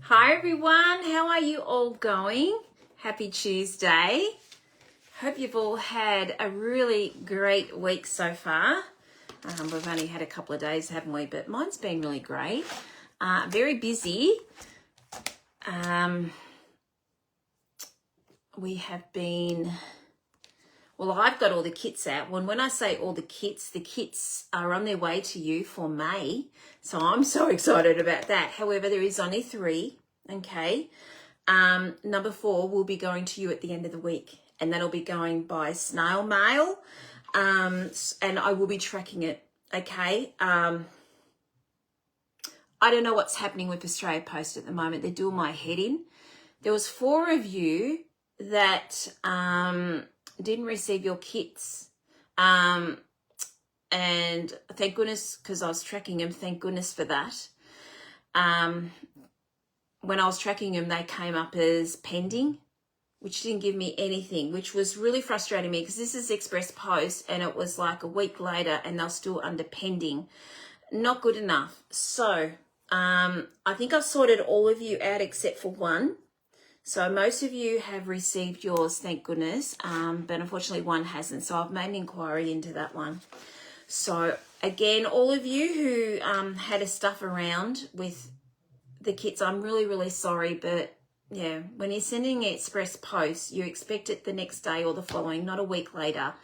Hi everyone, how are you all going? Happy Tuesday. Hope you've all had a really great week so far. We've only had a couple of days, haven't we? But mine's been really great. Very busy. We have been... Well, I've got all the kits out. When I say all the kits are on their way to you for May. So I'm so excited about that. However, there is only 3, okay? Number 4 will be going to you at the end of the week. And that'll be going by snail mail. And I will be tracking it, okay? I don't know what's happening with Australia Post at the moment. They're doing my head in. There was 4 of you that... didn't receive your kits, and thank goodness, because I was tracking them. Thank goodness for that. When I was tracking them, they came up as pending, which didn't give me anything, which was really frustrating me because this is Express Post and it was like a week later and they're still under pending. Not good enough. So I think I've sorted all of you out except for one. So most of you have received yours, thank goodness, but unfortunately one hasn't. So I've made an inquiry into that one. So again, all of you who had a stuff around with the kits, I'm really, really sorry. But yeah, when you're sending Express Post, you expect it the next day or the following, not a week later,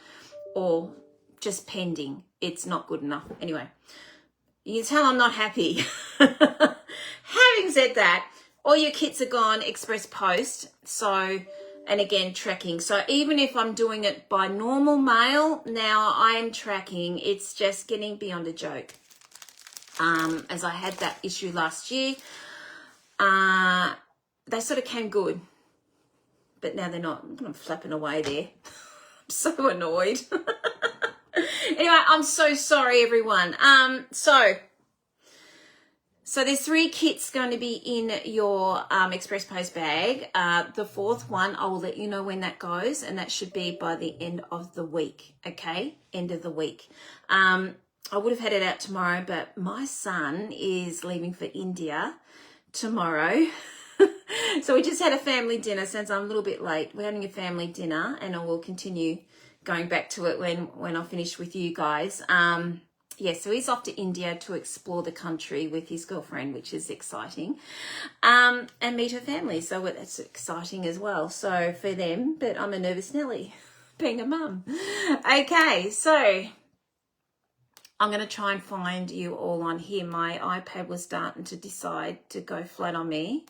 or just pending. It's not good enough. Anyway, you can tell I'm not happy. Having said that, all your kits are gone, Express Post. So, and again, tracking. So even if I'm doing it by normal mail, now I am tracking. It's just getting beyond a joke. As I had that issue last year, they sort of came good. But now they're not. I'm flapping away there. I'm so annoyed. Anyway, I'm so sorry, everyone. So there's 3 kits going to be in your Express Post bag. The 4th one, I will let you know when that goes, and that should be by the end of the week, okay? End of the week. I would have had it out tomorrow, but my son is leaving for India tomorrow. So we just had a family dinner. Since I'm a little bit late, we're having a family dinner, and I will continue going back to it when I finish with you guys. Yeah, so he's off to India to explore the country with his girlfriend, which is exciting, and meet her family. So that's exciting as well. So for them, but I'm a nervous Nelly, being a mum. Okay, so I'm going to try and find you all on here. My iPad was starting to decide to go flat on me.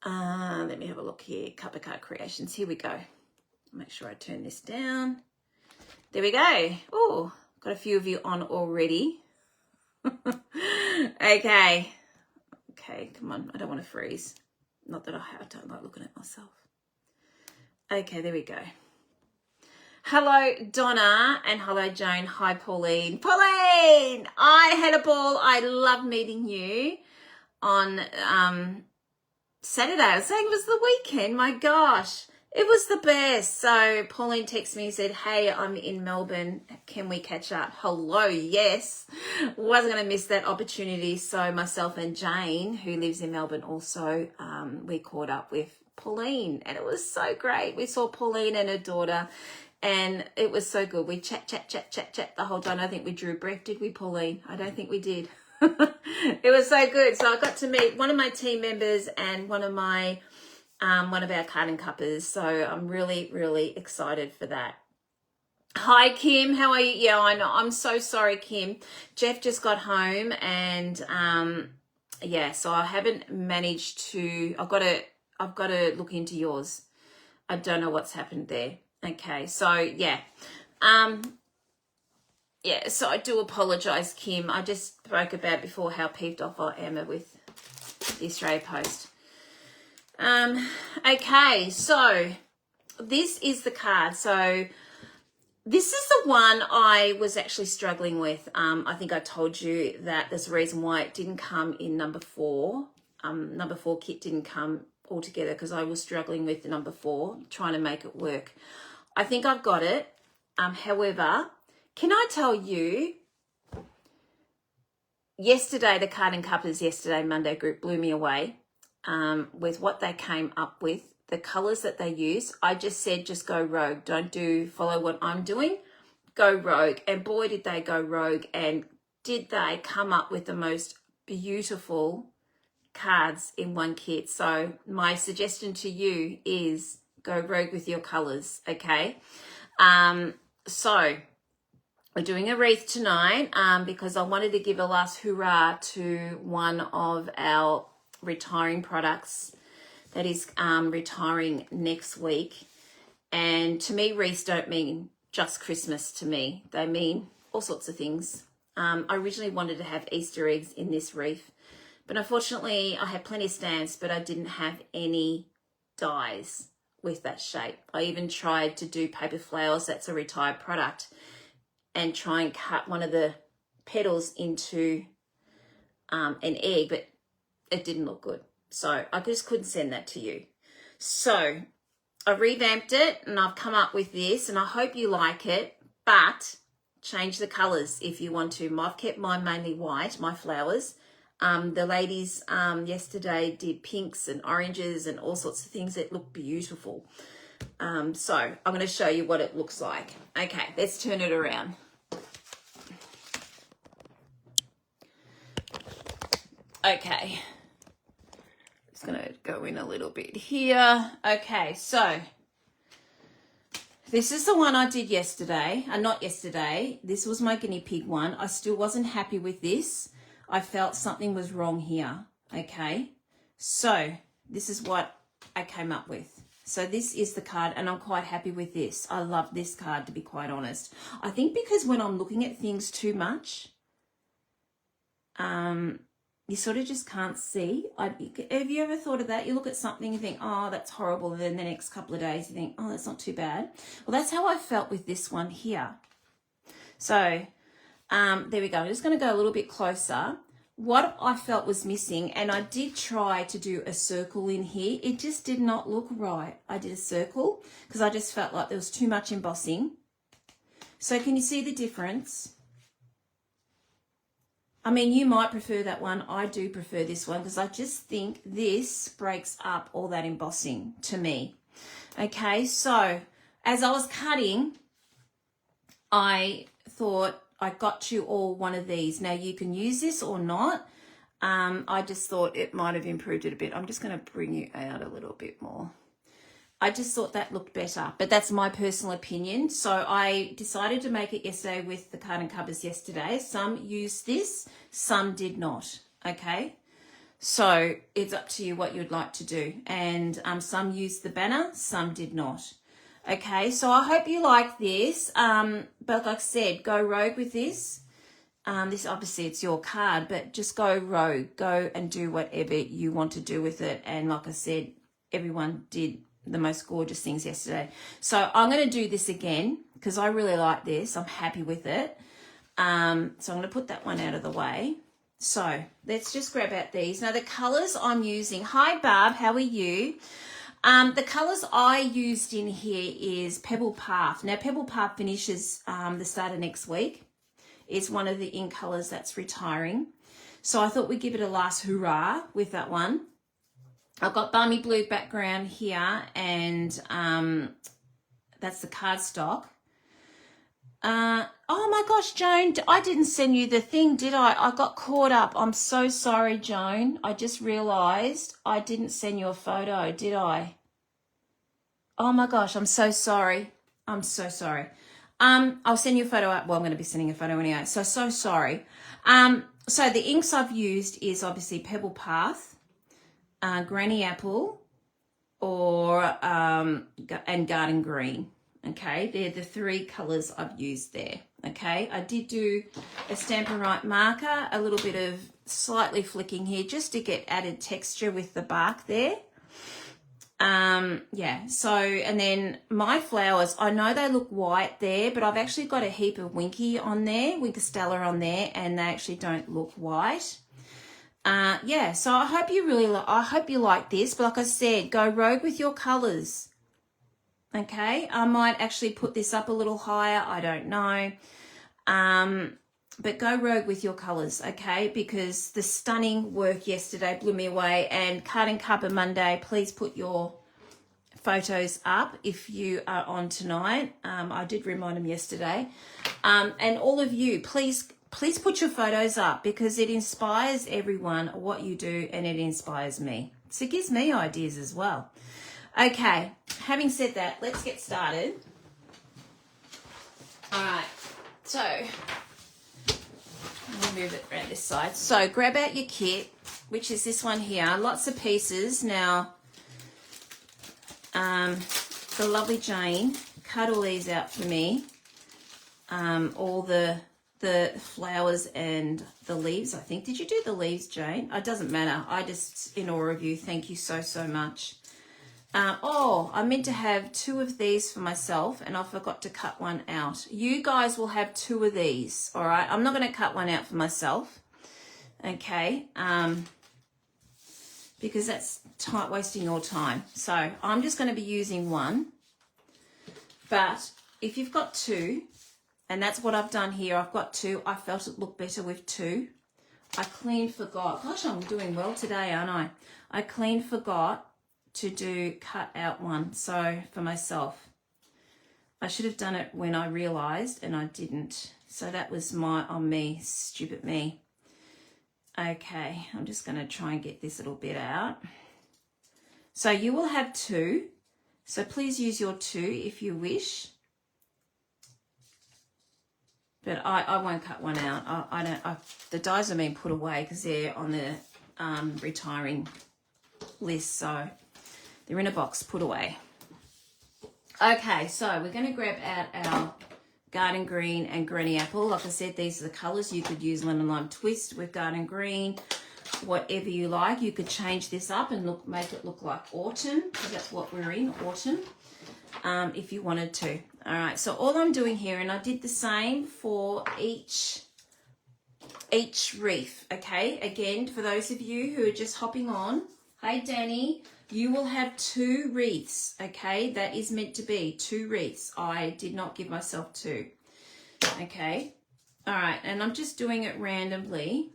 Let me have a look here. Cover Card Creations. Here we go. Make sure I turn this down. There we go. Oh. Got a few of you on already. Okay, come on. I don't want to freeze. Not that I don't like looking at myself. Okay, there we go. Hello, Donna, and hello, Joan. Hi, Pauline. Pauline! I had a ball. I love meeting you on Saturday. I was saying it was the weekend. My gosh. It was the best. So Pauline texted me and said, hey, I'm in Melbourne. Can we catch up? Hello, yes. Wasn't going to miss that opportunity. So myself and Jane, who lives in Melbourne also, we caught up with Pauline. And it was so great. We saw Pauline and her daughter. And it was so good. We chat the whole time. I think we drew breath. Did we, Pauline? I don't think we did. It was so good. So I got to meet one of my team members and one of our card and cuppers. So I'm really, really excited for that. Hi, Kim. How are you? Yeah, I know. I'm so sorry, Kim. Jeff just got home and, yeah, so I haven't managed to, I've got to look into yours. I don't know what's happened there. Okay. So yeah. Yeah, so I do apologize, Kim. I just spoke about before how peeved off I am with the Australia Post. Okay, so this is the card. So this is the one I was actually struggling with. I think I told you that there's a reason why it didn't come in number 4. Number 4 kit didn't come altogether because I was struggling with the number 4, trying to make it work. I think I've got it. However, can I tell you, yesterday, the Card and Cuppers yesterday, Monday group blew me away with what they came up with, the colours that they use. I just said, just go rogue. Don't follow what I'm doing. Go rogue. And boy, did they go rogue. And did they come up with the most beautiful cards in one kit. So my suggestion to you is go rogue with your colours, okay? So we're doing a wreath tonight because I wanted to give a last hurrah to one of our retiring products that is retiring next week. And to me, wreaths don't mean just Christmas to me. They mean all sorts of things. I originally wanted to have Easter eggs in this wreath, but unfortunately I had plenty of stamps, but I didn't have any dies with that shape. I even tried to do paper flowers, that's a retired product, and try and cut one of the petals into an egg, but it didn't look good. So I just couldn't send that to you. So I revamped it and I've come up with this, and I hope you like it, but change the colours if you want to. I've kept mine mainly white, my flowers. The ladies yesterday did pinks and oranges and all sorts of things that look beautiful. So I'm going to show you what it looks like. Okay, let's turn it around. Okay, just going to go in a little bit here. Okay, so this is the one I did yesterday, not yesterday. This was my guinea pig one. I still wasn't happy with this. I felt something was wrong here, okay? So this is what I came up with. So this is the card, and I'm quite happy with this. I love this card, to be quite honest. I think because when I'm looking at things too much, you sort of just can't see. Have you ever thought of that? You look at something, you think, oh, that's horrible. And then the next couple of days, you think, oh, that's not too bad. Well, that's how I felt with this one here. So there we go. I'm just going to go a little bit closer. What I felt was missing, and I did try to do a circle in here. It just did not look right. I did a circle because I just felt like there was too much embossing. So can you see the difference? I mean, you might prefer that one. I do prefer this one because I just think this breaks up all that embossing to me. Okay, so as I was cutting, I thought I got you all one of these. Now, you can use this or not. I just thought it might have improved it a bit. I'm just going to bring you out a little bit more. I just thought that looked better, but that's my personal opinion. So I decided to make it yesterday with the Card and Cuppers yesterday. Some used this, some did not, okay? So it's up to you what you'd like to do. And some used the banner, some did not. Okay, so I hope you like this. But like I said, go rogue with this. This obviously it's your card, but just go rogue. Go and do whatever you want to do with it. And like I said, everyone did the most gorgeous things yesterday. So I'm going to do this again because I really like this. I'm happy with it. So I'm going to put that one out of the way. So let's just grab out these. Now the colours I'm using. Hi Barb, how are you? The colours I used in here is Pebble Path. Now Pebble Path finishes the start of next week. It's one of the ink colours that's retiring. So I thought we'd give it a last hurrah with that one. I've got Balmy Blue background here, and that's the cardstock. Oh my gosh, Joan, I didn't send you the thing, did I? I got caught up. I'm so sorry, Joan. I just realised I didn't send you a photo, did I? Oh my gosh, I'm so sorry. I'm so sorry. I'll send you a photo out. Well, I'm going to be sending a photo anyway. So sorry. So the inks I've used is obviously Pebble Path, Granny Apple, and Garden Green. Okay, they're the three colours I've used there. Okay, I did do a Stampin' Right marker, a little bit of slightly flicking here just to get added texture with the bark there. Yeah, so, and then my flowers, I know they look white there, but I've actually got a heap of Winky on there, Winker Stella on there, and they actually don't look white. Yeah, so I hope you like this, but like I said, go rogue with your colours. Okay, I might actually put this up a little higher, I don't know. but go rogue with your colours, okay? Because the stunning work yesterday blew me away. And Card Cuppa Monday, please put your photos up if you are on tonight. I did remind them yesterday. And all of you, please put your photos up, because it inspires everyone what you do, and it inspires me. So it gives me ideas as well. Okay, having said that, let's get started. All right, so let me move it around this side. So grab out your kit, which is this one here. Lots of pieces. Now, the lovely Jane cut all these out for me. All the flowers and the leaves, I think. Did you do the leaves, Jane? It doesn't matter. I just in awe of you. Thank you so, so much. I meant to have 2 of these for myself, and I forgot to cut one out. You guys will have 2 of these, all right? I'm not going to cut one out for myself, okay? Because that's wasting your time. So I'm just going to be using 1. But if you've got 2, and that's what I've done here, I've got 2. I felt it looked better with 2. I clean forgot. Gosh, I'm doing well today, aren't I? I clean forgot to cut out 1, so for myself. I should have done it when I realised, and I didn't. So that was on me, stupid me. Okay, I'm just going to try and get this little bit out. So you will have 2. So please use your 2 if you wish. But I won't cut one out. The dies are being put away because they're on the retiring list. So they're in a box, put away. Okay, so we're going to grab out our Garden Green and Granny Apple. Like I said, these are the colours. You could use Lemon Lime Twist with Garden Green, whatever you like. You could change this up and make it look like autumn, because that's what we're in, autumn, if you wanted to. All right, so all I'm doing here, and I did the same for each wreath, okay? Again, for those of you who are just hopping on, hey, Danny, you will have 2 wreaths, okay? That is meant to be 2 wreaths. I did not give myself 2, okay? All right, and I'm just doing it randomly.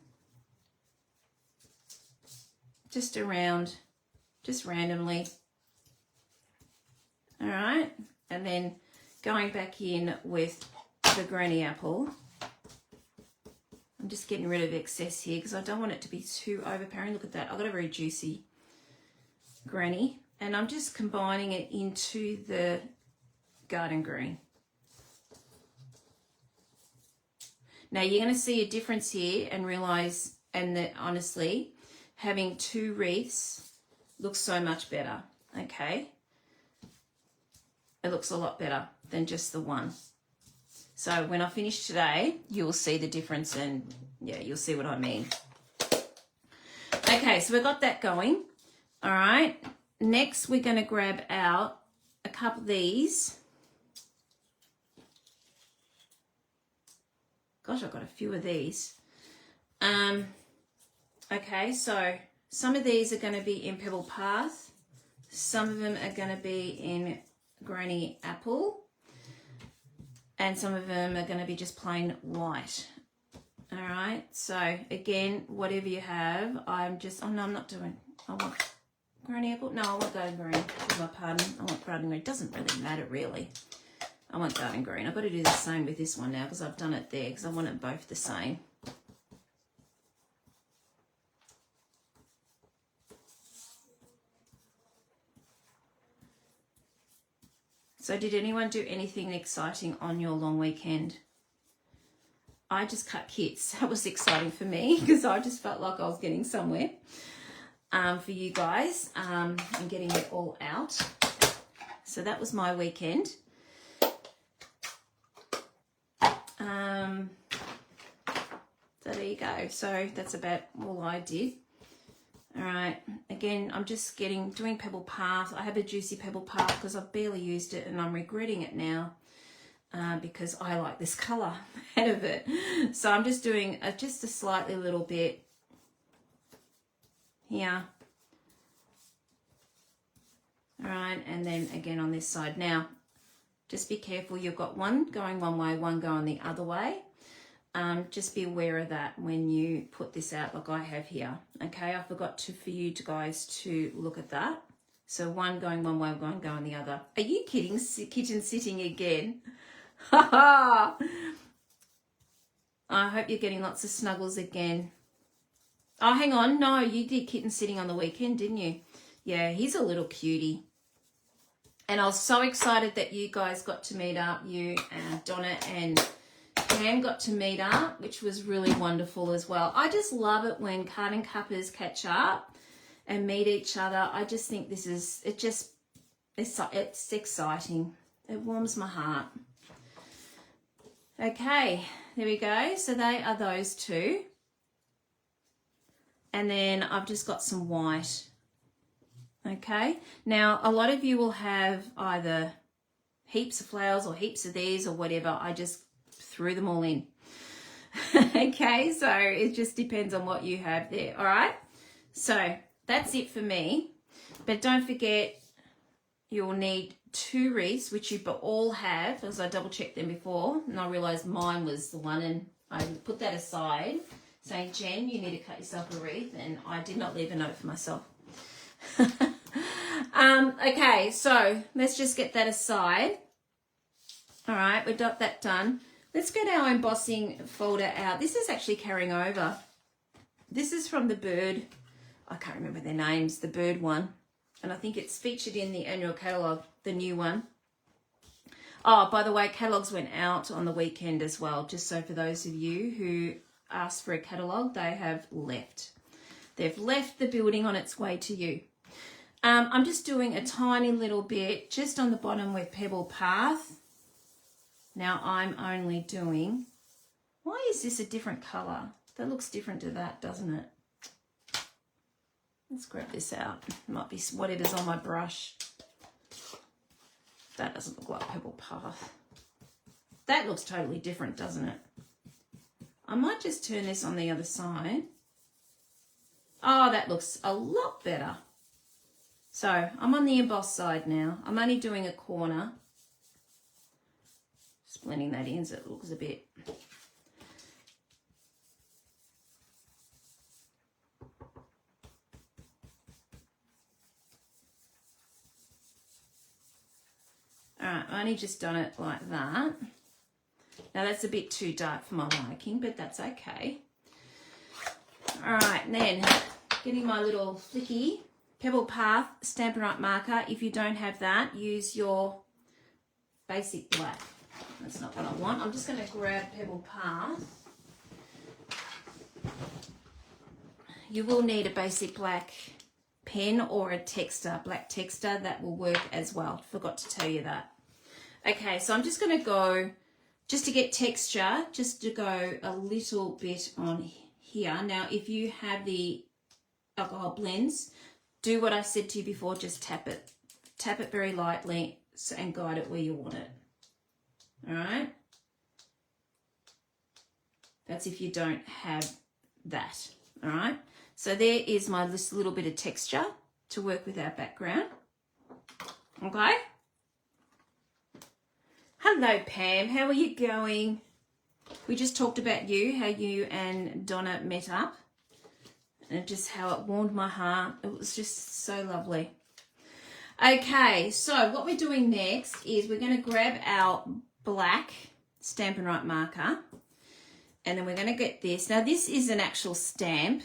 Just randomly. All right, and then going back in with the Granny Apple. I'm just getting rid of excess here because I don't want it to be too overpowering. Look at that. I've got a very juicy Granny, and I'm just combining it into the Garden Green. Now you're going to see a difference here and realise, and that honestly, having 2 wreaths looks so much better, okay? It looks a lot better than just the 1. So when I finish today, you'll see the difference, and yeah, you'll see what I mean. Okay, so we've got that going. All right, next we're going to grab out a couple of these. Gosh, I've got a few of these. Okay, so some of these are going to be in Pebble Path. Some of them are going to be in Granny Apple. And some of them are going to be just plain white. All right, so again, whatever you have, I'm not doing, I want Granny Apple. No, I want Garden Green. Beg my pardon. I want Garden Green. It doesn't really matter, really. I want Garden Green. I've got to do the same with this one now because I've done it there because I want it both the same. So did anyone do anything exciting on your long weekend? I just cut kits. That was exciting for me because I just felt like I was getting somewhere. For you guys, and getting it all out. So that was my weekend. So there you go. So that's about all I did. All right. Again, I'm just doing Pebble Path. I have a juicy Pebble Path because I've barely used it and I'm regretting it now because I like this colour out of it. So I'm just doing just a slightly little bit here. All right, and then again on this side. Now, just be careful. You've got one going one way, one going the other way. just be aware of that when you put this out like I have here. Okay, I forgot for you guys to look at that. So one going one way, one going the other. Are you kidding? Kitchen sitting again. Ha ha! I hope you're getting lots of snuggles again. Oh, hang on. No, you did kitten sitting on the weekend, didn't you? Yeah, he's a little cutie. And I was so excited that you guys got to meet up. You and Donna and Pam got to meet up, which was really wonderful as well. I just love it when carton cuppers catch up and meet each other. I just think this is, it's exciting. It warms my heart. Okay, there we go. So they are those two. And then I've just got some white. Okay, now a lot of you will have either heaps of flowers or heaps of these or whatever. I just threw them all in. Okay, so it just depends on what you have there. All right, so that's it for me. But don't forget, you'll need 2 wreaths, which you all have, as I double checked them before, and I realized mine was the one, and I put that aside saying, Jen, you need to cut yourself a wreath, and I did not leave a note for myself. Okay, so let's just get that aside. All right, we've got that done. Let's get our embossing folder out. This is actually carrying over. This is from the Bird. I can't remember their names, the Bird one. And I think it's featured in the annual catalogue, the new one. Oh, by the way, catalogues went out on the weekend as well. Just so for those of you who asked for a catalogue, they have left. They've left the building on its way to you. I'm just doing a tiny little bit just on the bottom with Pebble Path. Now I'm only doing, why is this a different colour? That looks different to that, doesn't it? Let's grab this out. It might be whatever's on my brush. That doesn't look like Pebble Path. That looks totally different, doesn't it? I might just turn this on the other side. Oh, that looks a lot better. So I'm on the embossed side now. I'm only doing a corner. Just blending that in so it looks a bit. All right, I've only just done it like that. Now that's a bit too dark for my liking, but that's okay. All right, and then getting my little flicky Pebble Path Stampin' Up marker. If you don't have that, use your basic black. That's not what I want. I'm just going to grab Pebble Path. You will need a basic black pen or a texter, black texter. That will work as well. Forgot to tell you that. Okay, so I'm just going to go, just to get texture, just to go a little bit on here. Now, if you have the alcohol blends, do what I said to you before, just tap it. Tap it very lightly and guide it where you want it. All right? That's if you don't have that. All right? So there is my little bit of texture to work with our background. Okay? Hello, Pam. How are you going? We just talked about you, how you and Donna met up. And just how it warmed my heart. It was just so lovely. Okay, so what we're doing next is we're going to grab our black Stampin' Right marker. And then we're going to get this. Now, this is an actual stamp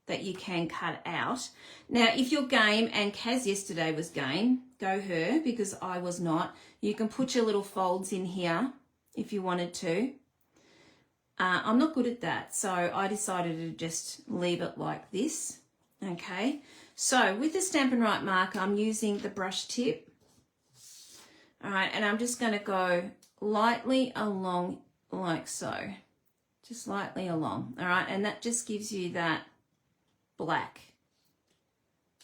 that you can cut out. Now, if you're game, and Kaz yesterday was game, go her, because I was not. You can put your little folds in here if you wanted to. I'm not good at that, so I decided to just leave it like this. Okay, so with the Stampin' Right marker, I'm using the brush tip. All right, and I'm just going to go lightly along like so. Just lightly along, all right? And that just gives you that black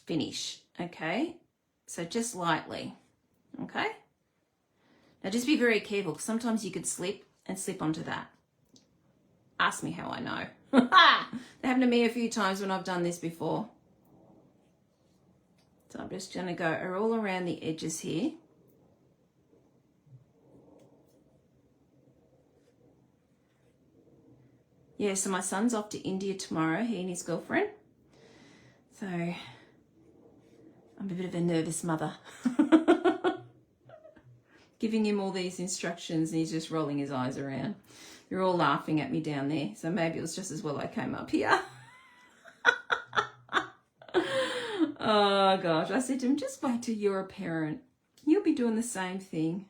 finish, okay? So just lightly, okay? Now just be very careful, because sometimes you could slip onto that. Ask me how I know. That happened to me a few times when I've done this before. So I'm just going to go all around the edges here. Yeah, so my son's off to India tomorrow, he and his girlfriend. So I'm a bit of a nervous mother. Giving him all these instructions and he's just rolling his eyes around. You're all laughing at me down there, so maybe it was just as well I came up here. Oh gosh, I said to him, just wait till you're a parent. You'll be doing the same thing.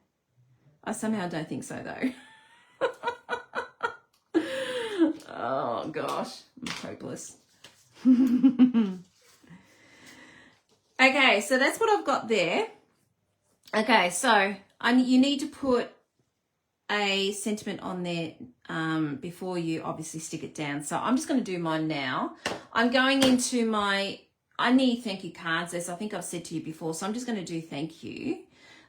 I somehow don't think so though. Oh gosh, I'm hopeless. Okay, so that's what I've got there. Okay, so you need to put a sentiment on there before you obviously stick it down. So I'm just going to do mine now. I'm going into I need thank you cards, as I think I've said to you before, so I'm just going to do thank you.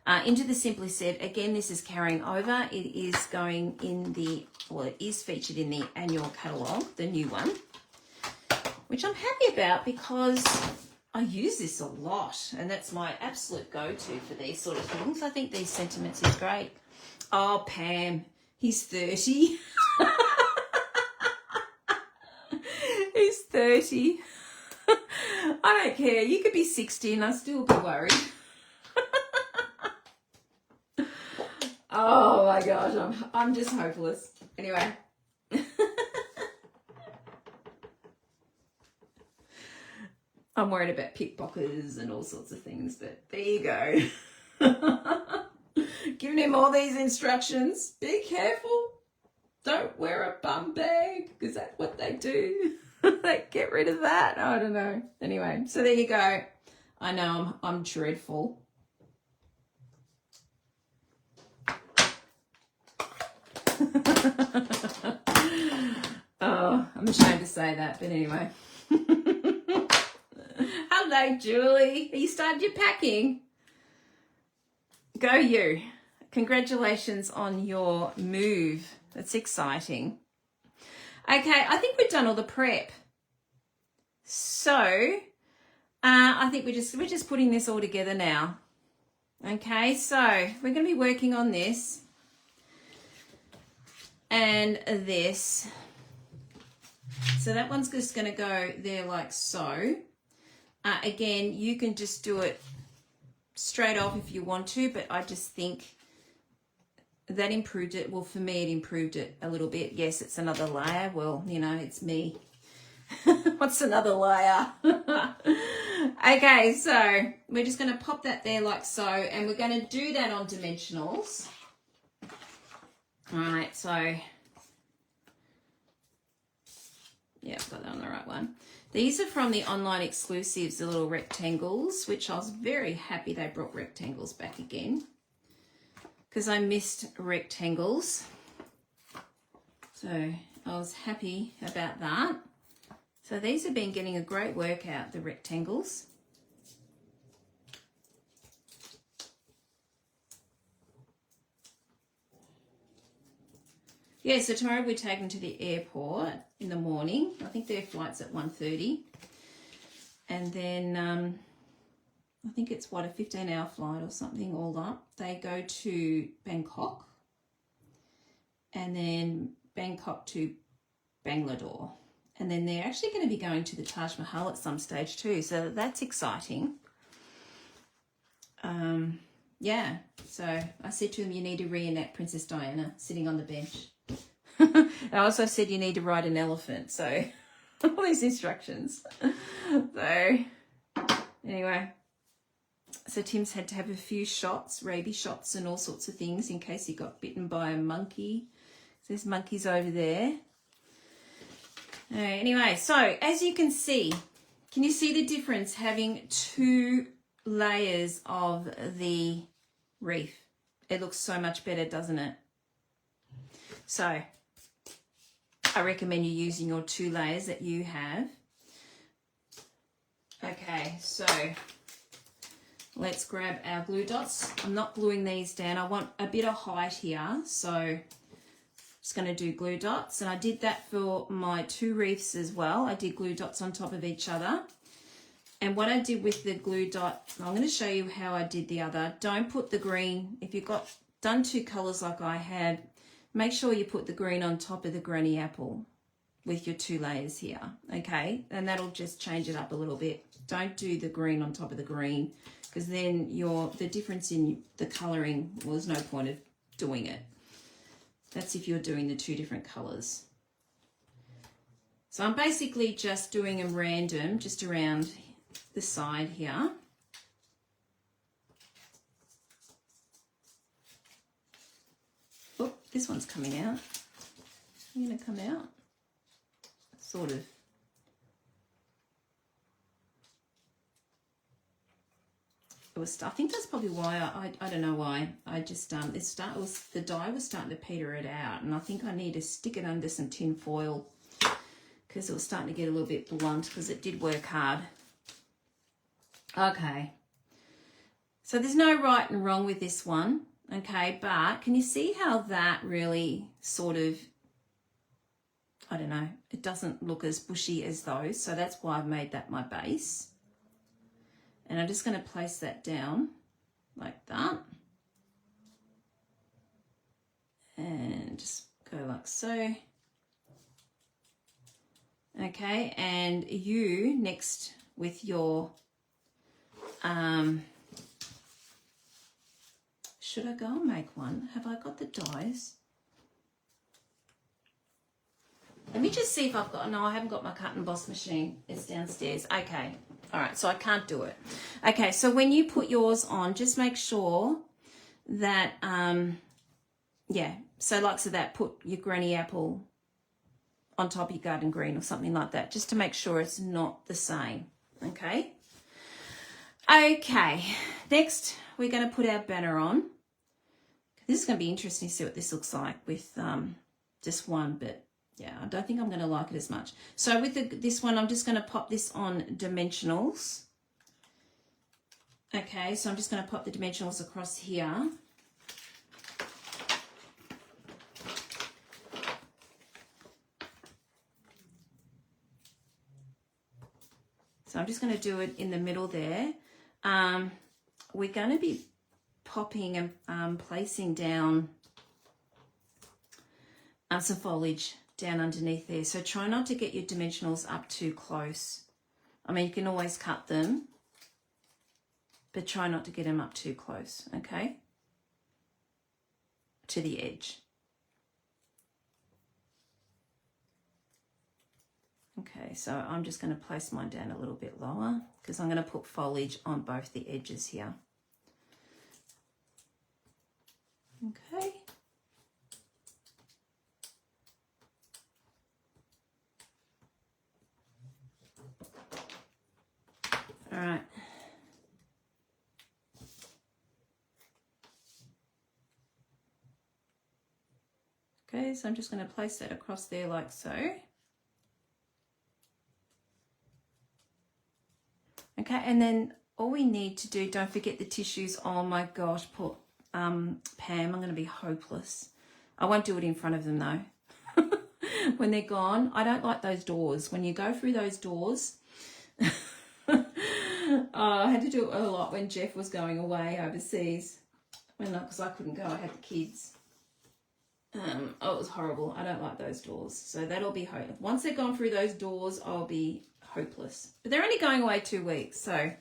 Into the Simply Said, again, this is carrying over. It is going in it is featured in the annual catalogue, the new one, which I'm happy about because I use this a lot and that's my absolute go-to for these sort of things. I think these sentiments is great. Oh, Pam, he's 30. He's 30. I don't care. You could be 60 and I'd still be worried. Oh my gosh, I'm just hopeless. Anyway. I'm worried about pickpockets and all sorts of things, but there you go. Giving him all these instructions. Be careful. Don't wear a bum bag because that's what they do. They get rid of that. I don't know. Anyway, so there you go. I know I'm dreadful. Oh, I'm ashamed to say that, but anyway. Hello, Julie. Are you started your packing? Go you. Congratulations on your move. That's exciting. Okay, I think we've done all the prep. So, I think we're just putting this all together now. Okay, so we're going to be working on this and this. So that one's just going to go there like so. Again, you can just do it straight off if you want to, but I just think that improved it. Well, for me, it improved it a little bit. Yes, it's another layer. Well, you know, it's me. What's another layer? Okay, so we're just going to pop that there like so, and we're going to do that on dimensionals. All right, so yeah, I've got that on the right one. These are from the online exclusives, the little rectangles, which I was very happy they brought rectangles back again because I missed rectangles. So I was happy about that. So these have been getting a great workout, the rectangles. Yeah, so tomorrow we're taken to the airport in the morning. I think their flight's at 1:30. And then I think it's, what, a 15-hour flight or something all up. They go to Bangkok and then Bangkok to Bangalore. And then they're actually going to be going to the Taj Mahal at some stage too. So that's exciting. Yeah, so I said to them, you need to reenact Princess Diana sitting on the bench. I also said you need to ride an elephant. So all these instructions. So anyway, so Tim's had to have a few shots, rabies shots and all sorts of things in case he got bitten by a monkey. There's monkeys over there. Anyway, so as you can you see the difference having two layers of the reef? It looks so much better, doesn't it? So I recommend you using your two layers that you have. Okay, so let's grab our glue dots. I'm not gluing these down. I want a bit of height here, so I'm just going to do glue dots. And I did that for my two reefs as well. I did glue dots on top of each other. And what I did with the glue dot, I'm going to show you how I did the other. Don't put the green, if you've done two colours like I had, make sure you put the green on top of the granny apple. with your 2 layers here, okay? And that'll just change it up a little bit. Don't do the green on top of the green, because then the difference in the colouring, well, there's no point of doing it. That's if you're doing the 2 different colours. So I'm basically just doing them random, just around the side here. Oh, this one's coming out. You're going to come out? Sort of. I think that's probably why I don't know why. I just the dye was starting to peter it out, and I think I need to stick it under some tin foil because it was starting to get a little bit blunt because it did work hard. Okay. So there's no right and wrong with this one, okay, but can you see how that really sort of, I don't know, it doesn't look as bushy as those, so that's why I've made that my base. And I'm just going to place that down like that. And just go like so. Okay, and you next with your, should I go and make one? Have I got the dies? Let me just see if I've got, no, I haven't got my cut and boss machine. It's downstairs. Okay. All right, so I can't do it. Okay, so when you put yours on, just make sure that, yeah, so like so that, put your granny apple on top of your garden green or something like that, just to make sure it's not the same, okay? Okay, next we're going to put our banner on. This is going to be interesting to see what this looks like with just one, but yeah, I don't think I'm going to like it as much. So with this one, I'm just going to pop this on dimensionals. Okay, so I'm just going to pop the dimensionals across here. So I'm just going to do it in the middle there. We're going to be popping and placing down some foliage down underneath there. So try not to get your dimensionals up too close. I mean, you can always cut them, but try not to get them up too close, okay? To the edge. Okay, so I'm just going to place mine down a little bit lower because I'm going to put foliage on both the edges here. Okay. All right. Okay, so I'm just going to place that across there like so. Okay, and then all we need to do, don't forget the tissues. Oh my gosh, poor Pam, I'm going to be hopeless. I won't do it in front of them though. When they're gone, I don't like those doors. When you go through those doors, I had to do it a lot when Jeff was going away overseas. Because I couldn't go, I had the kids. Oh, it was horrible. I don't like those doors. So that'll be hopeless. Once they're gone through those doors, I'll be hopeless. But they're only going away 2 weeks, so.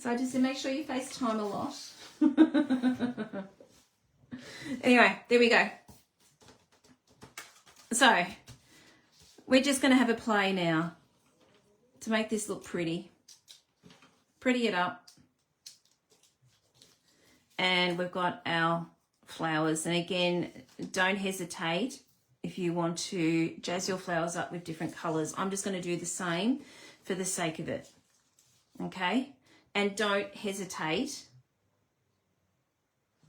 So I just said make sure you FaceTime a lot. Anyway, there we go. So we're just going to have a play now to make this look pretty. Pretty it up. And we've got our flowers. And again, don't hesitate if you want to jazz your flowers up with different colours. I'm just going to do the same for the sake of it. Okay? And don't hesitate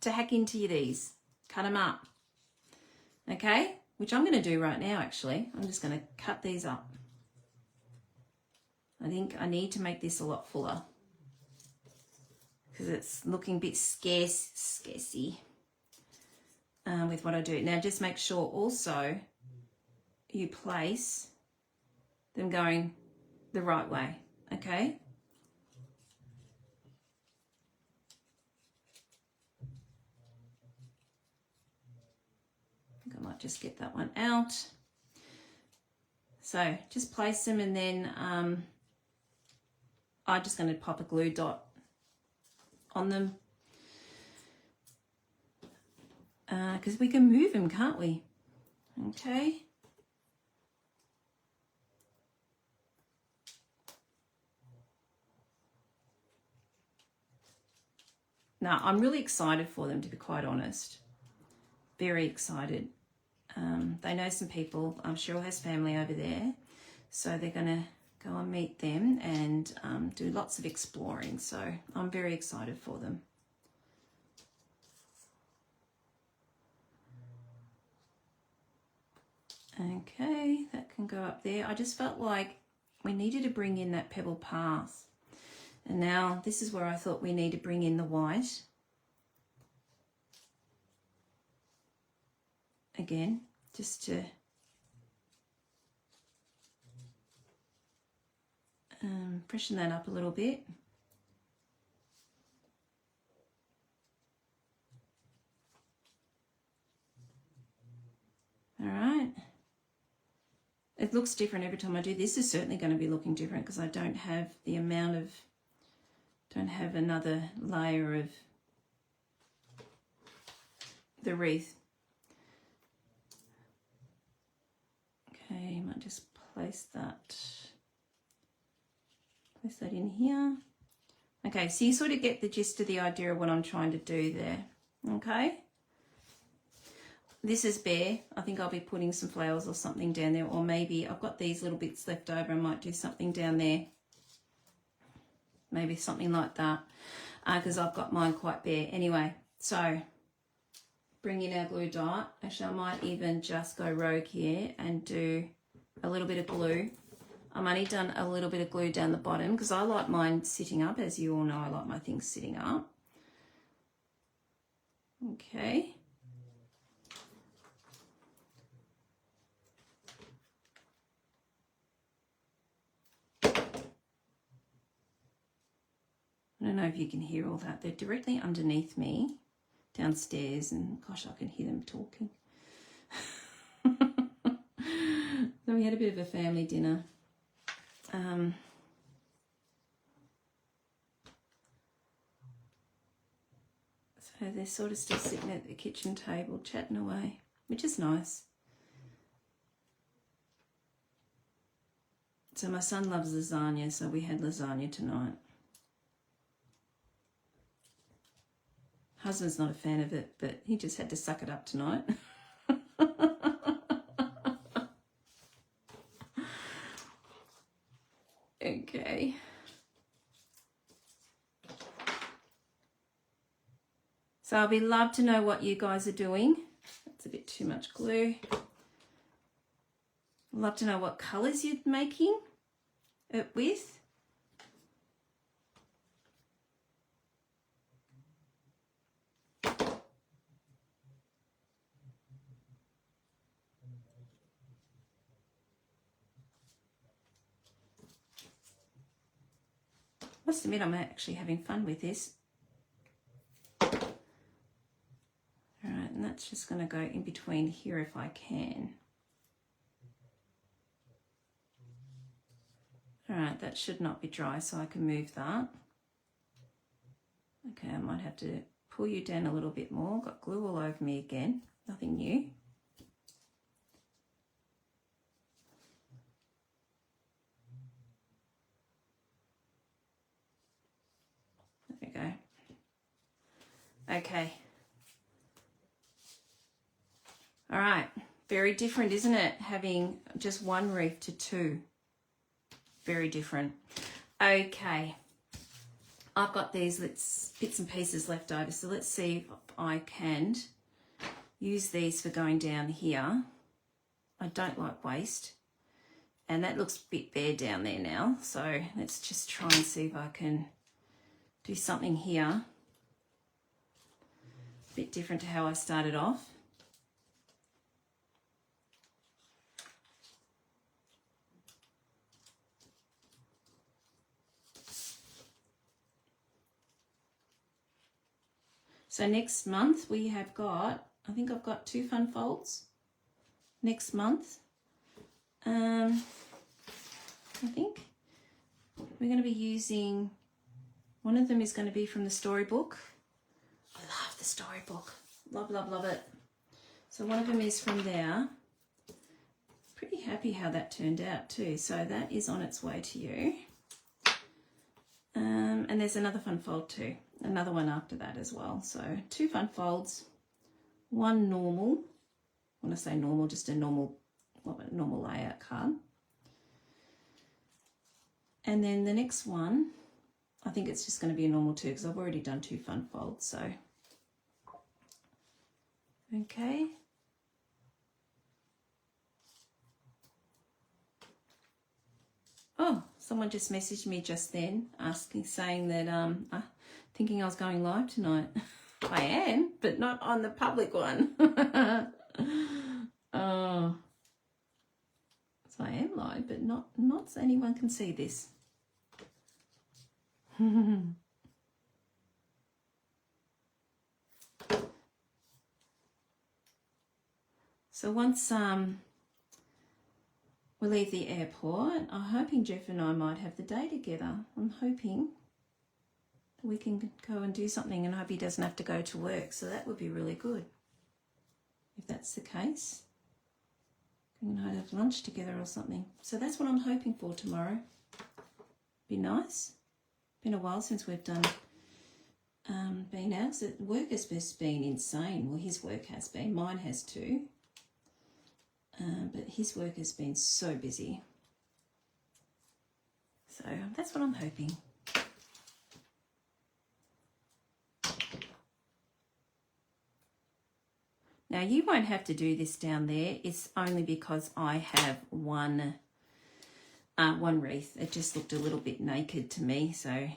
to hack into these. Cut them up. Okay? Which I'm going to do right now, actually. I'm just going to cut these up. I think I need to make this a lot fuller because it's looking a bit scarcey with what I do. Now just make sure also you place them going the right way, okay? I think I might just get that one out. So just place them, and then I'm just going to pop a glue dot on them because we can move them, can't we? Okay. Now, I'm really excited for them, to be quite honest. Very excited. They know some people. Cheryl has family over there, so they're going to go and meet them and do lots of exploring. So I'm very excited for them. Okay, that can go up there. I just felt like we needed to bring in that pebble path. And now this is where I thought we need to bring in the white. Again, just to freshen that up a little bit. All right. It looks different every time I do. This is certainly going to be looking different because I don't have the amount of, don't have another layer of the wreath. Okay, I might just place that in here. Okay, so you sort of get the gist of the idea of what I'm trying to do there. Okay. This is bare. I think I'll be putting some flowers or something down there, or maybe I've got these little bits left over. I might do something down there. Maybe something like that, because I've got mine quite bare. Anyway, so bring in our glue dot. Actually, I might even just go rogue here and do a little bit of glue. I've only done a little bit of glue down the bottom because I like mine sitting up. As you all know, I like my things sitting up. Okay. I don't know if you can hear all that. They're directly underneath me downstairs, and gosh, I can hear them talking. So we had a bit of a family dinner. So they're sort of still sitting at the kitchen table chatting away, which is nice. So my son loves lasagna, so we had lasagna tonight. Husband's not a fan of it, but he just had to suck it up tonight. Okay. So I'll be love to know what you guys are doing. That's a bit too much glue. Love to know what colours you're making it with. I must admit, I'm actually having fun with this. All right, and that's just going to go in between here if I can. All right, that should not be dry, so I can move that. Okay, I might have to pull you down a little bit more. Got glue all over me again, nothing new. There we go. Okay. All right, very different, isn't it? Having just one wreath to two. Very different. Okay. I've got these bits and pieces left over, so let's see if I can use these for going down here. I don't like waste, and that looks a bit bare down there now, so let's just try and see if I can do something here. A bit different to how I started off. So next month we have got, I think I've got 2 fun folds. next month. I think we're going to be using, one of them is going to be from the storybook. I love the storybook. Love, love, love it. So one of them is from there. Pretty happy how that turned out too. So that is on its way to you. And there's another fun fold too. Another one after that as well. So 2 fun folds, 1 normal. When I say normal, just a normal layout card. And then the next one, I think it's just going to be a normal too, because I've already done 2 fun folds. So, okay. Oh, someone just messaged me just then saying that thinking I was going live tonight. I am, but not on the public one. Oh, so I am live, but not so anyone can see this. So once we leave the airport, I'm hoping Jeff and I might have the day together. I'm hoping that we can go and do something, and I hope he doesn't have to go to work. So that would be really good if that's the case. We can have lunch together or something. So that's what I'm hoping for tomorrow. Be nice. Been a while since we've done been out. So work has just been insane. Well, his work has been. Mine has too. But his work has been so busy. So that's what I'm hoping. Now you won't have to do this down there. It's only because I have one wreath. It just looked a little bit naked to me, so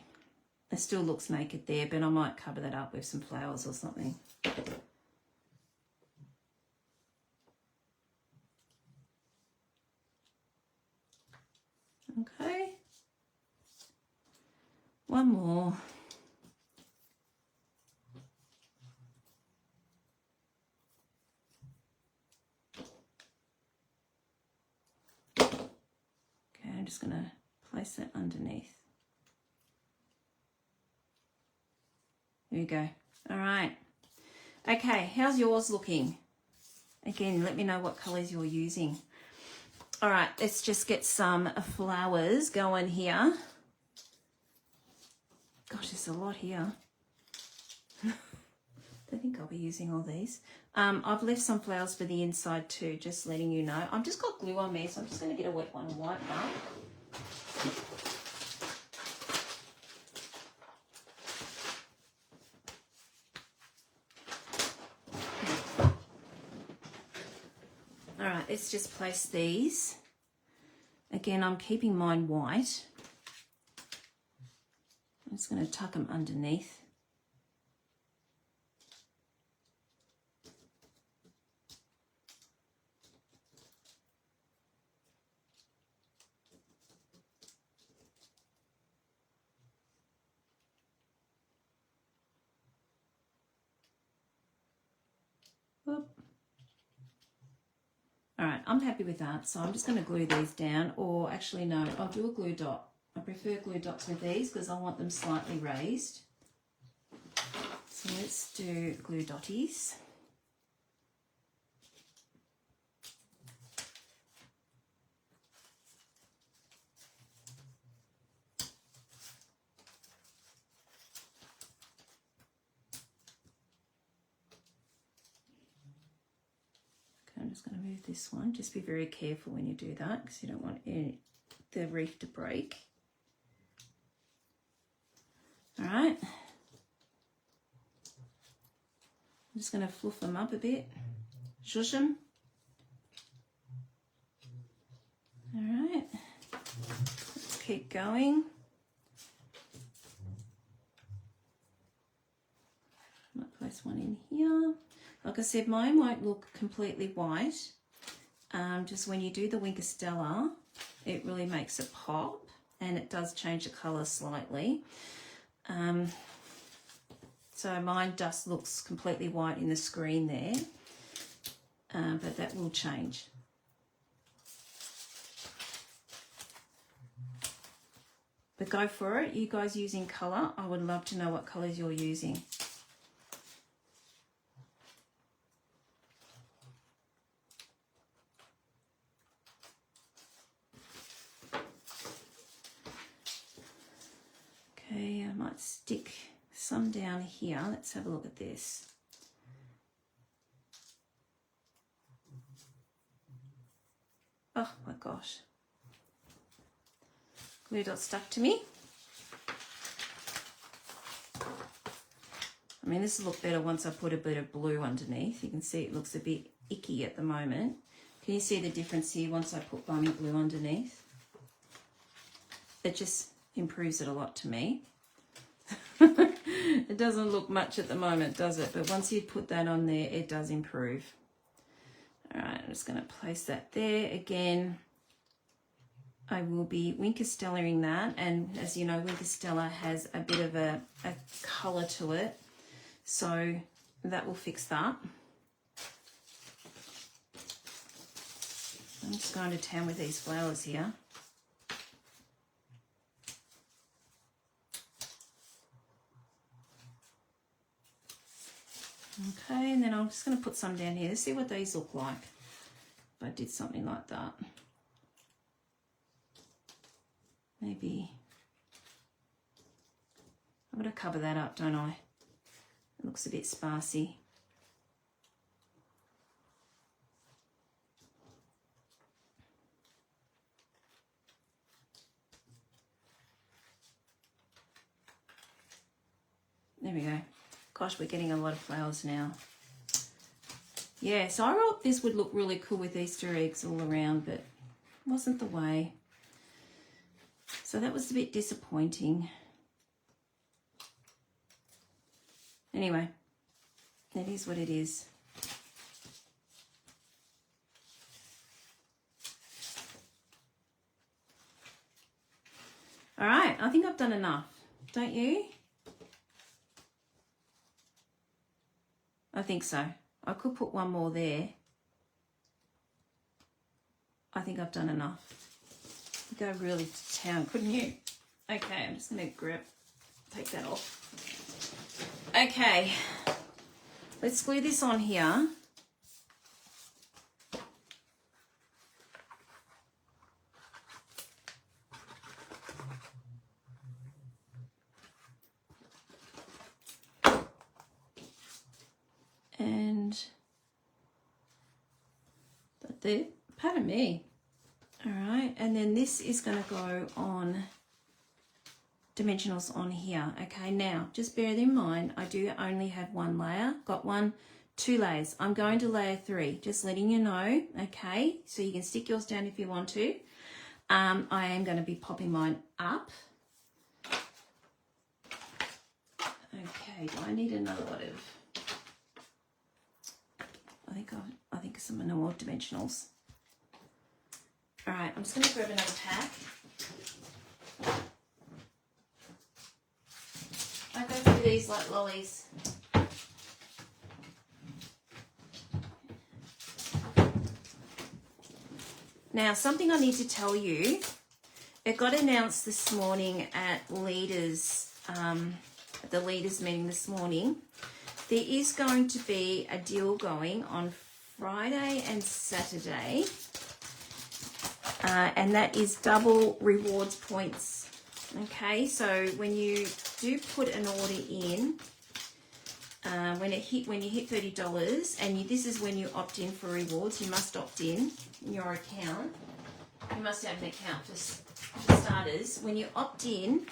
it still looks naked there, but I might cover that up with some flowers or something. Okay. One more. Okay, I'm just going to place that underneath. There you go. All right. Okay, how's yours looking? Again, let me know what colours you're using. All right, let's just get some flowers going here. Gosh, there's a lot here. I think I'll be using all these. I've left some flowers for the inside too, just letting you know. I've just got glue on me, so I'm just going to get a wet one and wipe that. All right, let's just place these. Again, I'm keeping mine white. I'm just going to tuck them underneath. Whoop. All right, I'm happy with that, so I'm just going to glue these down, or actually no, I'll do a glue dot. I prefer glue dots with these because I want them slightly raised. So let's do glue dotties. I'm just going to move this one. Just be very careful when you do that because you don't want the reef to break. All right. I'm just going to fluff them up a bit. Shush them. All right. Let's keep going. Might place one in here. Like I said, mine won't look completely white. Just when you do the Winker Stella, it really makes it pop, and it does change the colour slightly. So mine just looks completely white in the screen there, but that will change. But go for it. You guys using colour? I would love to know what colours you're using. Okay, I might stick some down here. Let's have a look at this. Oh my gosh. Glue dot stuck to me. I mean, this will look better once I put a bit of blue underneath. You can see it looks a bit icky at the moment. Can you see the difference here once I put Balmy Blue underneath? It just improves it a lot to me. It doesn't look much at the moment, does it? But once you put that on there, it does improve. All right, I'm just going to place that there. Again, I will be Winkerstellaing that. And as you know, Winkerstella has a bit of a colour to it. So that will fix that. I'm just going to town with these flowers here. Okay, and then I'm just going to put some down here to see what these look like if I did something like that. Maybe I'm going to cover that up, don't I? It looks a bit sparsy. There we go. Gosh, we're getting a lot of flowers now. Yeah, so I thought this would look really cool with Easter eggs all around, but it wasn't the way. So that was a bit disappointing. Anyway, it is what it is. All right, I think I've done enough, don't you? I think so. I could put one more there. I think I've done enough. You go really to town, couldn't you? Okay, I'm just going to take that off. Okay, let's glue this on here. And that there, pardon me. All right, and then this is going to go on dimensionals on here. Okay, now just bear in mind I do only have one layer. Got 2 layers. I'm going to layer 3, just letting you know. Okay, so you can stick yours down if you want to. I am going to be popping mine up. Okay, do I need another one of? I think some more dimensionals. All right, I'm just going to grab another pack. I go through these like lollies. Now, something I need to tell you. It got announced this morning at leaders, at the leaders meeting this morning. There is going to be a deal going on Friday and Saturday, and that is double rewards points. Okay, so when you do put an order in, when you hit $30, and this is when you opt in for rewards. You must opt in your account. You must have an account for starters. When you opt in,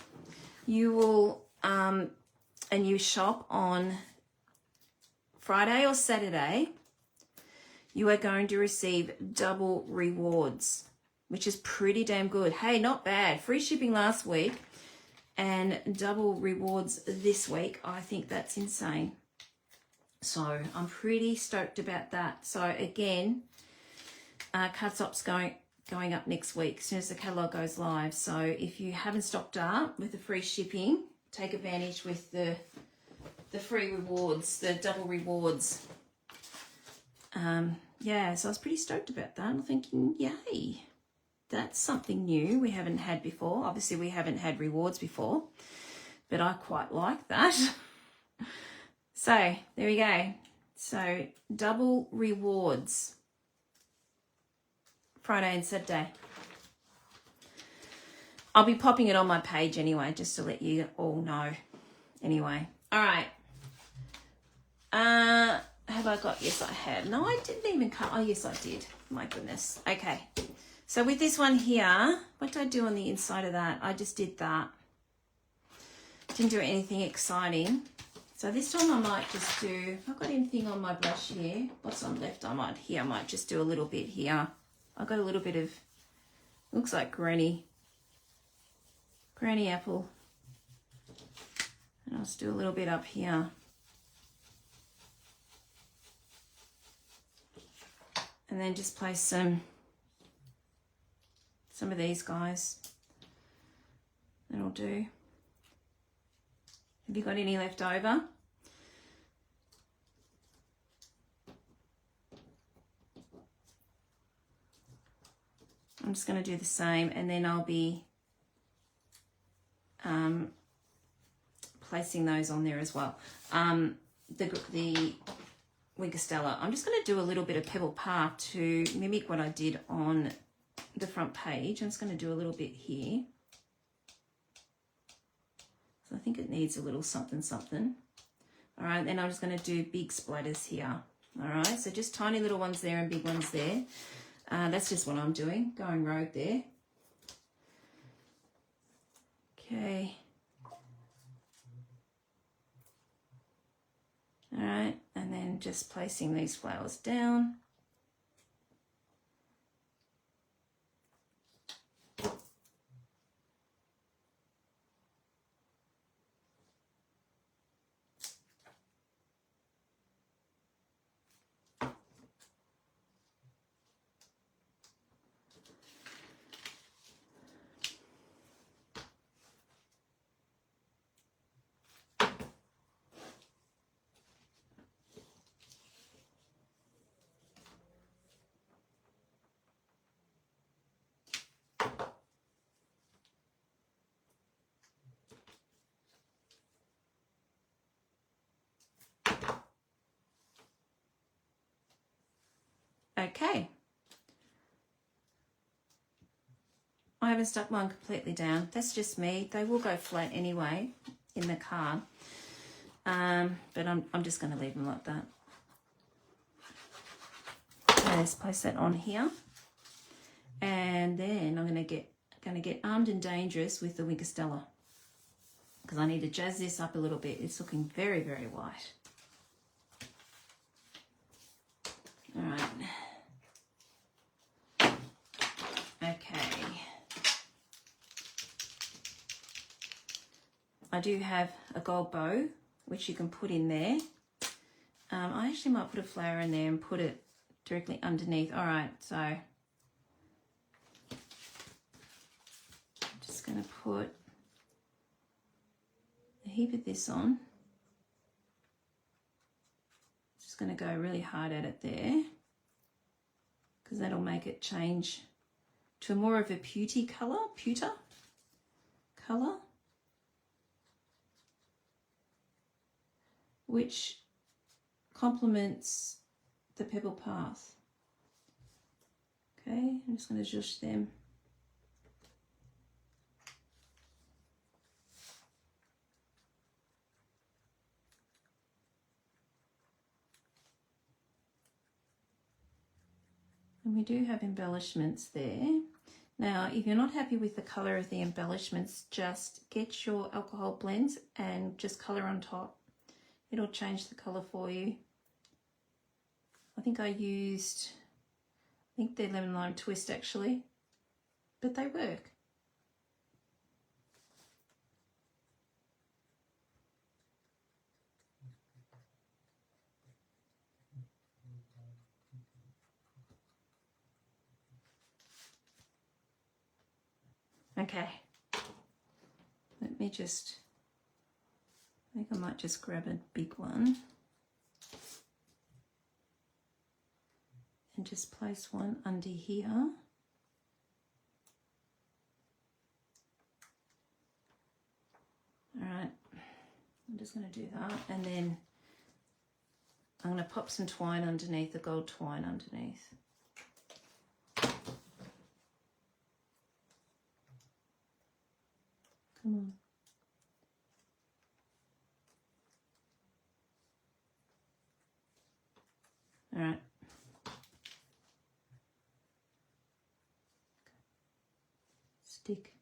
you will and you shop on Friday or Saturday, you are going to receive double rewards, which is pretty damn good. Hey, not bad. Free shipping last week and double rewards this week. I think that's insane. So I'm pretty stoked about that. So again, Cardstop's going up next week as soon as the catalogue goes live. So if you haven't stocked up with the free shipping, take advantage with the free rewards, the double rewards. Yeah, so I was pretty stoked about that. I'm thinking, yay. that's something new we haven't had before. Obviously, we haven't had rewards before, but I quite like that. So there we go. So double rewards, Friday and Saturday. I'll be popping it on my page anyway, just to let you all know. Anyway, all right. Have I got? Yes, I have. No, I didn't even cut. Oh, yes, I did. My goodness. Okay. So with this one here, what did I do on the inside of that? I just did that. Didn't do anything exciting. So this time I might just do, if I've got anything on my brush here, what's on left, I might just do a little bit here. I've got a little bit of, looks like granny apple. And I'll just do a little bit up here. And then just place some of these guys. That'll do. Have you got any left over? I'm just going to do the same, and then I'll be placing those on there as well. The Winkestella. I'm just going to do a little bit of Pebble Path to mimic what I did on the front page. I'm just going to do a little bit here. So I think it needs a little something. All right, then I'm just going to do big splatters here. All right, so just tiny little ones there and big ones there. That's just what I'm doing, going rogue there. Okay. All right, and then just placing these flowers down. Okay. I haven't stuck mine completely down. That's just me. They will go flat anyway in the car. But I'm just going to leave them like that. Okay, let's place that on here. And then I'm going to get armed and dangerous with the Winkestella, because I need to jazz this up a little bit. It's looking very, very white. All right. Okay. I do have a gold bow, which you can put in there. I actually might put a flower in there and put it directly underneath. All right, so I'm just going to put a heap of this on. Just going to go really hard at it there, because that'll make it change to more of a pewter colour, which complements the Pebble Path. Okay, I'm just going to zhuzh them. And we do have embellishments there. Now, if you're not happy with the colour of the embellishments, just get your alcohol blends and just colour on top. It'll change the colour for you. I think they're lemon lime twist actually, but they work. Okay, let me just, I think I might just grab a big one and just place one under here. All right, I'm just going to do that, and then I'm going to pop some twine underneath, the gold twine underneath. Come on. All right. Stick.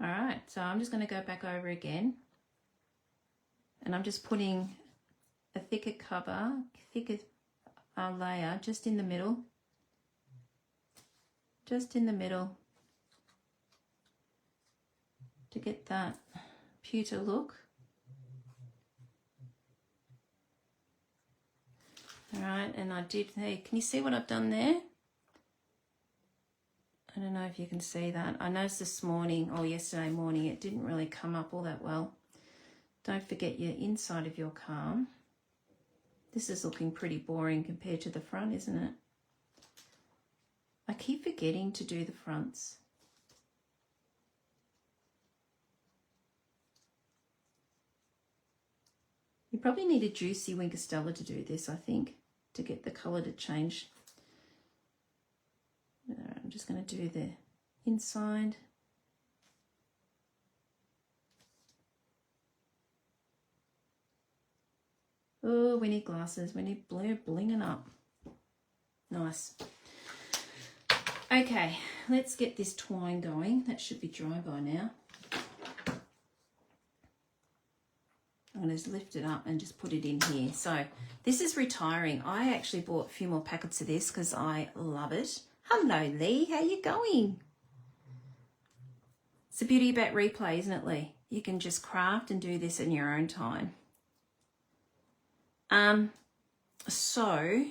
All right, so I'm just going to go back over again, and I'm just putting a thicker layer just in the middle, to get that pewter look. All right, and hey, can you see what I've done there? I don't know if you can see that. I noticed this morning or yesterday morning it didn't really come up all that well. Don't forget your inside of your calm. This is looking pretty boring compared to the front, isn't it? I keep forgetting to do the fronts. You probably need a juicy Winker Stella to do this, I think, to get the colour to change. I'm just going to do the inside. Oh, we need glasses. We need blue blinging up. Nice. Okay, let's get this twine going. That should be dry by now. I'm going to just lift it up and just put it in here. So this is retiring. I actually bought a few more packets of this because I love it. Hello, Lee. How you going? It's the beauty about replay, isn't it, Lee? You can just craft and do this in your own time. So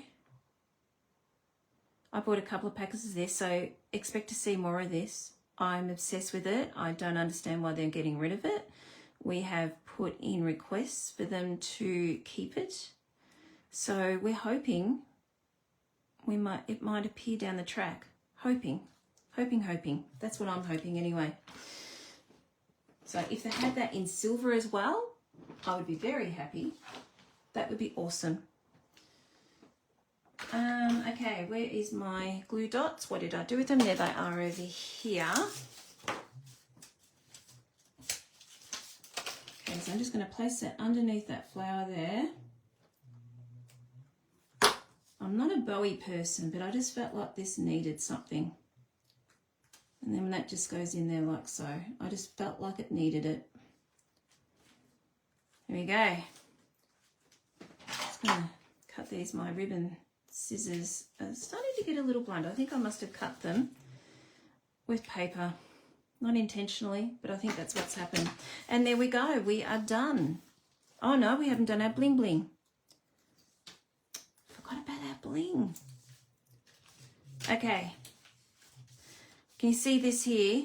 I bought a couple of packets of this, so expect to see more of this. I'm obsessed with it. I don't understand why they're getting rid of it. We have put in requests for them to keep it. So we're hoping it might appear down the track. Hoping. That's what I'm hoping anyway. So if they had that in silver as well, I would be very happy. That would be awesome. Okay, where is my glue dots? What did I do with them? There they are over here. Okay, so I'm just going to place that underneath that flower there. I'm not a bowy person, but I just felt like this needed something. And then that just goes in there like so. I just felt like it needed it. There we go. Just going to cut these, my ribbon scissors are starting to get a little blunt. I think I must have cut them with paper. Not intentionally, but I think that's what's happened. And there we go. We are done. Oh, no, we haven't done our bling bling. Forgot about our bling. Okay. Can you see this here?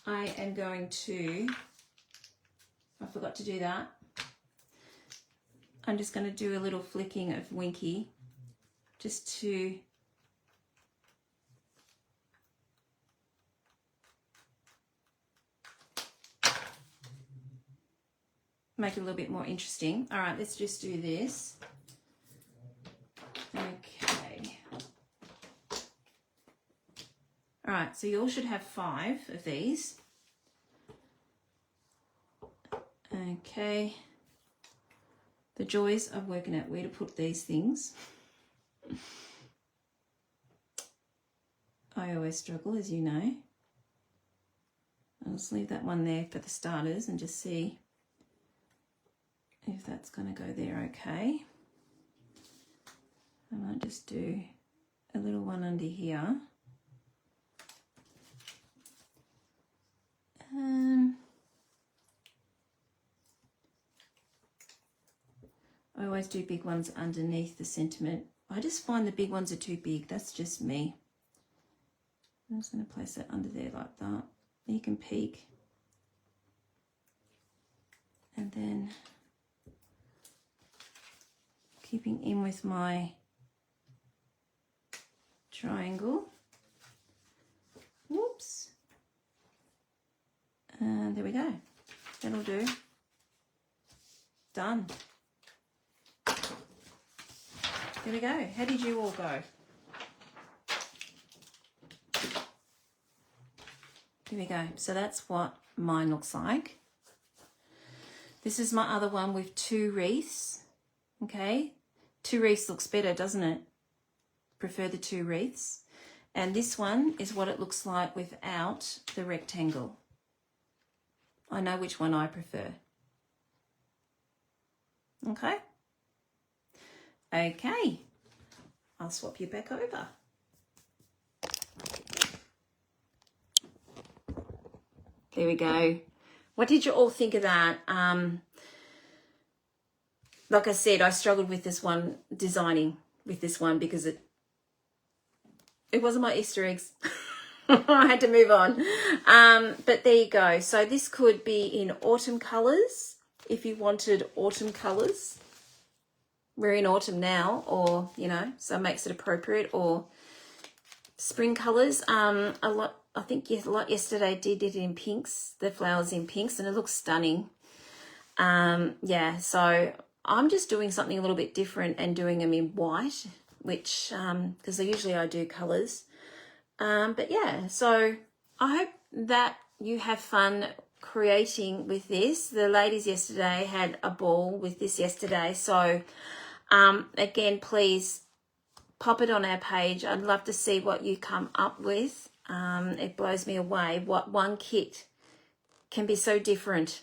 I am going to, I forgot to do that. I'm just going to do a little flicking of Winky just to make it a little bit more interesting. All right, let's just do this. Okay. All right, so you all should have 5 of these. Okay. The joys of working out where to put these things. I always struggle, as you know. I'll just leave that one there for the starters and just see if that's going to go there okay. I might just do a little one under here. I always do big ones underneath the sentiment. I just find the big ones are too big. That's just me. I'm just going to place it under there like that. You can peek. And then keeping in with my triangle. Whoops. There we go. That'll do. Done. There we go. How did you all go? Here we go. So that's what mine looks like. This is my other one with 2 wreaths. Okay. 2 wreaths looks better, doesn't it? Prefer the 2 wreaths. And this one is what it looks like without the rectangle. I know which one I prefer. Okay. Okay. I'll swap you back over. There we go. What did you all think of that? Like I said, I struggled with this one, designing with this one, because it wasn't my Easter eggs. I had to move on. But there you go. So this could be in autumn colours, if you wanted autumn colours. We're in autumn now, or, you know, so it makes it appropriate, or spring colours. I think a lot yesterday did it in pinks, the flowers in pinks, and it looks stunning. Yeah, so I'm just doing something a little bit different and doing them in white, which, because usually I do colours. But yeah, so I hope that you have fun creating with this. The ladies yesterday had a ball with this yesterday. So, again, please pop it on our page. I'd love to see what you come up with. It blows me away what one kit can be so different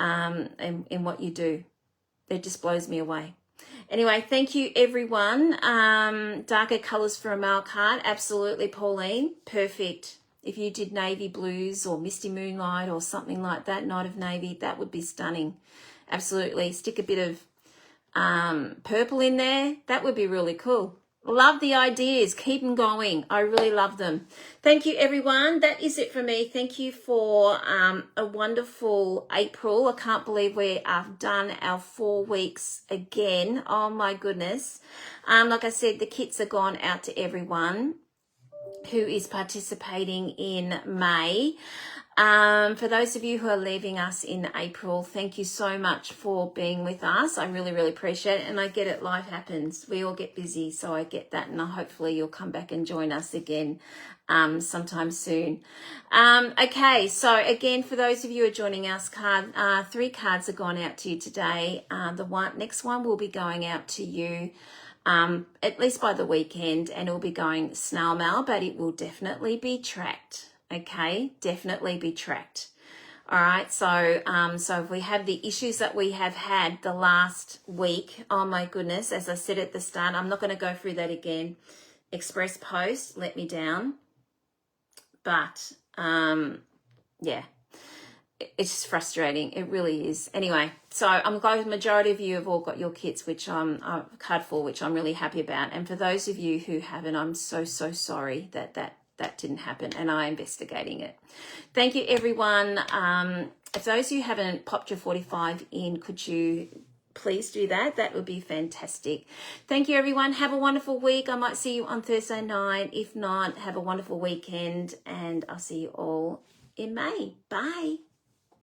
in what you do. It just blows me away. Anyway, thank you, everyone. Darker colours for a mail card. Absolutely, Pauline. Perfect. If you did navy blues or misty moonlight or something like that, night of navy, that would be stunning. Absolutely. Stick a bit of purple in there. That would be really cool. Love the ideas. Keep them going. I really love them. Thank you, everyone. That is it for me. Thank you for a wonderful April. I can't believe we have done our 4 weeks again. Oh, my goodness. Like I said, the kits are gone out to everyone who is participating in May. For those of you who are leaving us in April, thank you so much for being with us. I really, really appreciate it. And I get it, life happens. We all get busy, so I get that. And hopefully you'll come back and join us again sometime soon. Okay, so again, for those of you who are joining us, 3 cards have gone out to you today. The next one will be going out to you at least by the weekend, and it will be going snail mail, but it will definitely be tracked. Okay, definitely be tracked. All right, so if we have the issues that we have had the last week, oh my goodness, as I said at the start, I'm not going to go through that again. Express post let me down, but yeah, it's just frustrating. It really is. Anyway, so I'm glad the majority of you have all got your kits, which I'm card for, which I'm really happy about. And for those of you who haven't, I'm so sorry that didn't happen, and I'm investigating it. Thank you, everyone. If those of you haven't popped your 45 in, could you please do that? That would be fantastic. Thank you, everyone. Have a wonderful week. I might see you on Thursday night. If not, have a wonderful weekend, and I'll see you all in May. Bye.